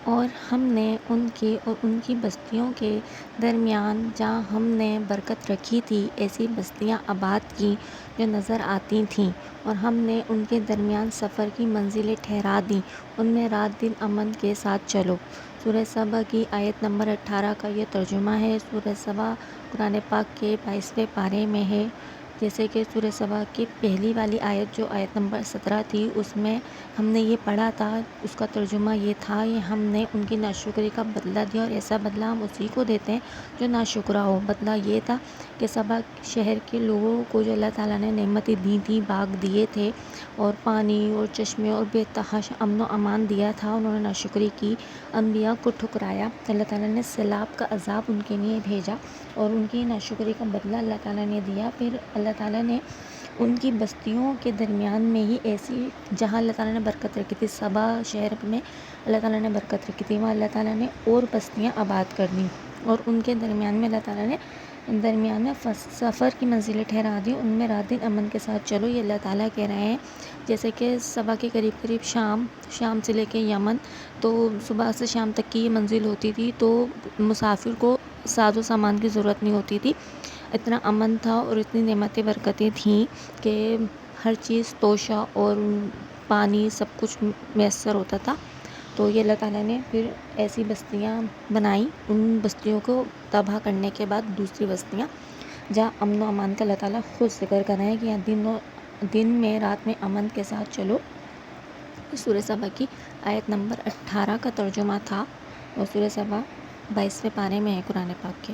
اور ہم نے ان کے اور ان کی بستیوں کے درمیان جہاں ہم نے برکت رکھی تھی ایسی بستیاں آباد کیں جو نظر آتی تھیں، اور ہم نے ان کے درمیان سفر کی منزلیں ٹھہرا دیں، ان میں رات دن امن کے ساتھ چلو۔ سورہ سبا کی آیت نمبر 18 کا یہ ترجمہ ہے۔ سورہ سبا قرآن پاک کے 22ویں پارے میں ہے۔ جیسے کہ سورہ سبا کی پہلی والی آیت جو آیت نمبر 17 تھی، اس میں ہم نے یہ پڑھا تھا، اس کا ترجمہ یہ تھا کہ ہم نے ان کی ناشکری کا بدلہ دیا، اور ایسا بدلہ ہم اسی کو دیتے ہیں جو ناشکرا ہو۔ بدلہ یہ تھا کہ سبا شہر کے لوگوں کو جو اللہ تعالیٰ نے نعمتیں دی تھیں، باغ دیے تھے اور پانی اور چشمے اور بے تحاشا امن و امان دیا تھا، انہوں نے ناشکری کی، انبیاء کو ٹھکرایا، اللہ تعالیٰ نے سیلاب کا عذاب ان کے لیے بھیجا اور ان کی ناشکری کا بدلہ اللہ تعالیٰ نے دیا۔ پھر اللہ تعالیٰ نے ان کی بستیوں کے درمیان میں ہی ایسی، جہاں اللہ تعالیٰ نے برکت رکھی تھی، سبا شہر میں اللہ تعالیٰ نے برکت رکھی تھی، وہاں اللہ تعالیٰ نے اور بستیاں آباد کر دیں، اور ان کے درمیان میں اللہ تعالیٰ نے درمیان میں سفر کی منزلیں ٹھہرا دی، ان میں رات دن امن کے ساتھ چلو، یہ اللہ تعالیٰ کہہ رہے ہیں۔ جیسے کہ سبا کے قریب قریب شام سے لے کے یمن، تو صبح سے شام تک کی یہ منزل ہوتی تھی، تو مسافر کو ساز و سامان کی ضرورت نہیں ہوتی تھی، اتنا امن تھا اور اتنی نعمتیں برکتیں تھیں کہ ہر چیز توشہ اور پانی سب کچھ میسر ہوتا تھا۔ تو یہ اللہ تعالیٰ نے پھر ایسی بستیاں بنائیں، ان بستیوں کو تباہ کرنے کے بعد دوسری بستیاں جہاں امن و امان کا اللہ تعالیٰ خود ذکر کر رہے ہیں کہ یہاں دن میں رات میں امن کے ساتھ چلو۔ سورہ سبا کی آیت نمبر 18 کا ترجمہ تھا، اور سورہ سبا 22ویں پارے میں ہے قرآن پاک کے۔